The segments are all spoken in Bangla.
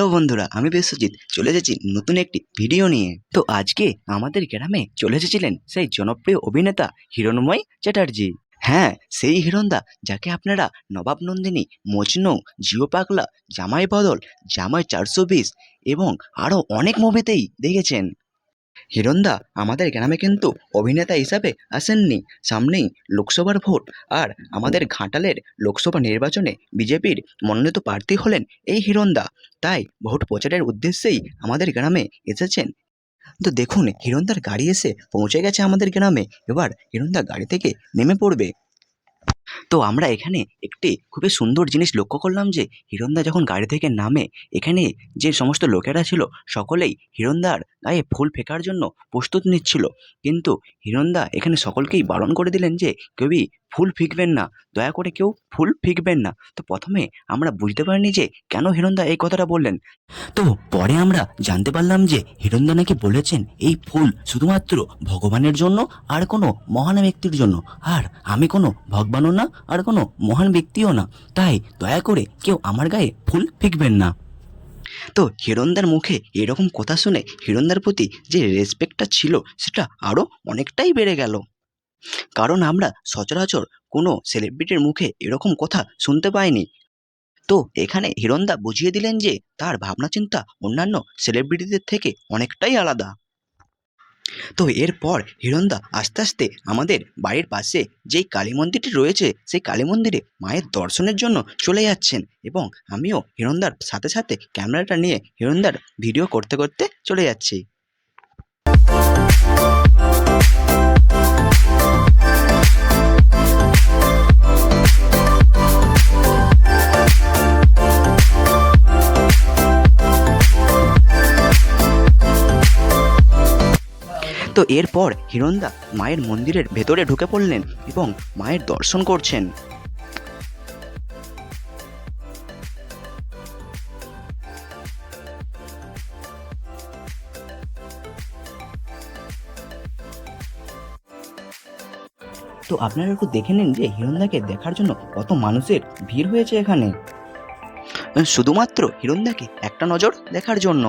হ্যালো বন্ধুরা, আমি বিশ্বজিৎ চলে এসেছি নতুন একটি ভিডিও নিয়ে। তো আজকে আমাদের গ্রামে চলে এসেছিলেন সেই জনপ্রিয় অভিনেতা হিরণময় চ্যাটার্জি। হ্যাঁ, সেই হিরণদা যাকে আপনারা নবাব নন্দিনী, মজনু, জিও পাগলা, জামাই বদল, জামাই 420 এবং আরও অনেক মুভিতেই দেখেছেন। হিরণদা আমাদের গ্রামে কিন্তু অভিনেতা হিসাবে আসেননি। সামনেই লোকসভার ভোট, আর আমাদের ঘাটালের লোকসভা নির্বাচনে বিজেপির মনোনীত প্রার্থী হলেন এই হিরণদা। তাই ভোট প্রচারের উদ্দেশ্যেই আমাদের গ্রামে এসেছেন। তো দেখুন, হিরণদার গাড়ি এসে পৌঁছে গেছে আমাদের গ্রামে। এবার হিরণদা গাড়ি থেকে নেমে পড়বে। তো আমরা এখানে একটি খুবই সুন্দর জিনিস লক্ষ্য করলাম যে হিরণদা যখন গাড়ি থেকে নামে, এখানে যে সমস্ত লোকেরা ছিল সকলেই হিরণদার গায়ে ফুল ফেকার জন্য প্রস্তুত নিচ্ছিল। কিন্তু হিরণদা এখানে সকলকেই বারণ করে দিলেন যে কেউই ফুল ফিকবেন না, দয়া করে কেউ ফুল ফিকবেন না। তো প্রথমে আমরা বুঝতে পারিনি যে কেন হিরণদা এই কথাটা বললেন। তো পরে আমরা জানতে পারলাম যে হিরণদা নাকি বলেছেন এই ফুল শুধুমাত্র ভগবানের জন্য, আর কোনো মহান ব্যক্তির জন্য। আর আমি কোনো ভগবানও না, আর কোনো মহান ব্যক্তিও না, তাই দয়া করে কেউ আমার গায়ে ফুল ফিকবেন না। তো হিরণদার মুখে এরকম কথা শুনে হিরণদার প্রতি যে রেসপেক্টটা ছিল সেটা আরও অনেকটাই বেড়ে গেল। কারণ আমরা সচরাচর কোনো সেলিব্রিটির মুখে এরকম কথা শুনতে পাইনি। তো এখানে হিরণদা বুঝিয়ে দিলেন যে তার ভাবনা চিন্তা অন্যান্য সেলিব্রিটিদের থেকে অনেকটাই আলাদা। তো এরপর হিরণদা আস্তে আস্তে আমাদের বাড়ির পাশে যেই কালী মন্দিরটি রয়েছে সেই কালী মন্দিরে মায়ের দর্শনের জন্য চলে যাচ্ছেন, এবং আমিও হিরণদার সাথে সাথে ক্যামেরাটা নিয়ে হিরণদার ভিডিও করতে করতে চলে যাচ্ছি। তো এরপর হিরণদা মায়ের মন্দিরের ভেতরে ঢুকে পড়লেন এবং মায়ের দর্শন করছেন। তো আপনারা একটু দেখে নিন যে হিরণদাকে দেখার জন্য কত মানুষের ভিড় হয়েছে এখানে, শুধুমাত্র হিরণদাকে একটা নজর দেখার জন্য।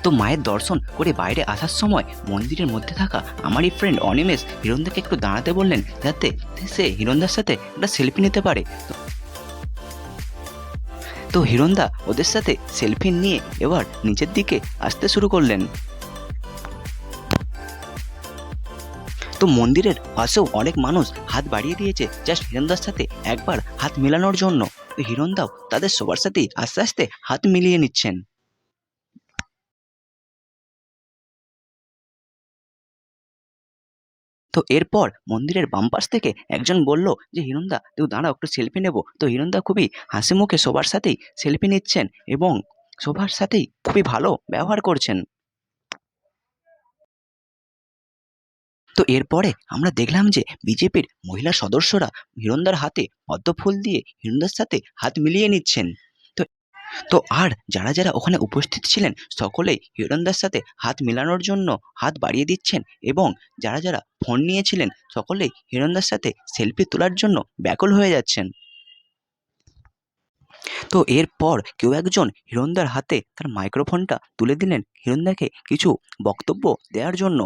তো মায়ের দর্শন করে বাইরে আসার সময় মন্দিরের মধ্যে থাকা আমারই ফ্রেন্ড অনিমেষ হিরণদাকে একটু দাঁড়াতে বললেন, যাতে সে হিরণদার সাথে একটা সেলফি নিতে পারে। তো হিরণদা ওদের সাথে সেলফি নিয়ে এবার নিচের দিকে আসতে শুরু করলেন। তো মন্দিরের পাশেও অনেক মানুষ হাত বাড়িয়ে দিয়েছে জাস্ট হিরণদার সাথে একবার হাত মেলানোর জন্য। তো হিরণদাও তাদের সবার সাথেই আস্তে আস্তে হাত মিলিয়ে নিচ্ছেন। তো এরপর মন্দিরের বাম পাশ থেকে একজন বলল যে হিরণদা তুই দাঁড়াও, একটু সেলফি নেব। তো হিরণদা খুবই হাসি মুখে সবার সাথেই সেলফি নিচ্ছেন এবং সবার সাথেই খুবই ভালো ব্যবহার করছেন। তো এরপরে আমরা দেখলাম যে বিজেপির মহিলা সদস্যরা হিরণদার হাতে পদ্ম ফুল দিয়ে হিরণদার সাথে হাত মিলিয়ে নিচ্ছেন। তো তো আর যারা যারা ওখানে উপস্থিত ছিলেন সকলেই হিরণদার সাথে হাত মেলানোর জন্য হাত বাড়িয়ে দিচ্ছেন, এবং যারা যারা ফোন নিয়েছিলেন সকলেই হিরণদার সাথে সেলফি তোলার জন্য ব্যাকুল হয়ে যাচ্ছেন। তো এরপর কেউ একজন হিরণদার হাতে তার মাইক্রোফোনটা তুলে দিলেন হিরণদাকে কিছু বক্তব্য দেওয়ার জন্য।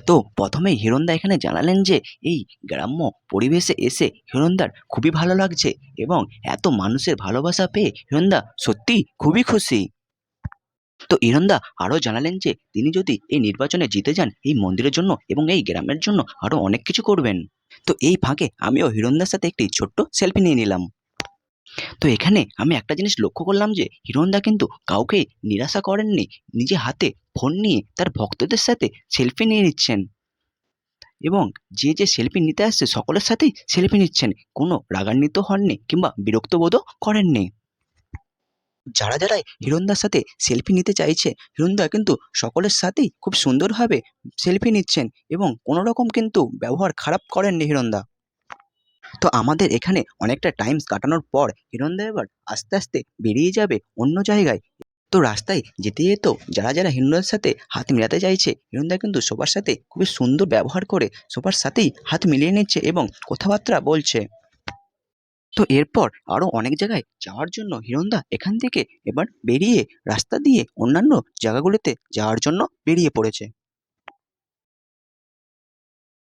তো প্রথমেই হিরণদা এখানে জানালেন যে এই গ্রাম্য পরিবেশে এসে হিরণদার খুবই ভালো লাগছে, এবং এত মানুষের ভালোবাসা পেয়ে হিরণদা সত্যি খুবই খুশি। তো হিরণদা আরও জানালেন যে তিনি যদি এই নির্বাচনে জিতে যান এই মন্দিরের জন্য এবং এই গ্রামের জন্য আরও অনেক কিছু করবেন। তো এই ফাঁকে আমিও হিরণদার সাথে একটি ছোট্ট সেলফি নিয়ে নিলাম। তো এখানে আমি একটা জিনিস লক্ষ্য করলাম যে হিরণদা কিন্তু কাউকে নিরাশা করেননি, নিজে হাতে ফোন নিয়ে তার ভক্তদের সাথে সেলফি নিয়ে নিচ্ছেন, এবং যে যে সেলফি নিতে আসছে সকলের সাথেই সেলফি নিচ্ছেন, কোনো রাগান্বিত হননি কিংবা বিরক্ত বোধও করেননি। যারা যারা হিরণদার সাথে সেলফি নিতে চাইছে হিরণদা কিন্তু সকলের সাথেই খুব সুন্দরভাবে সেলফি নিচ্ছেন, এবং কোনো রকম কিন্তু ব্যবহার খারাপ করেননি হিরণদা। তো আমাদের এখানে অনেকটা টাইম কাটানোর পর হিরণদা এবার আস্তে আস্তে বেরিয়ে যাবে অন্য জায়গায়। তো রাস্তায় যেতে যেতেও যারা যারা হিরণদার সাথে হাত মেলাতে চাইছে, হিরণদা কিন্তু সবার সাথে খুবই সুন্দর ব্যবহার করে সবার সাথেই হাত মিলিয়ে নিচ্ছে এবং কথাবার্তা বলছে। তো এরপর আরও অনেক জায়গায় যাওয়ার জন্য হিরণদা এখান থেকে এবার বেরিয়ে রাস্তা দিয়ে অন্যান্য জায়গাগুলিতে যাওয়ার জন্য বেরিয়ে পড়েছে।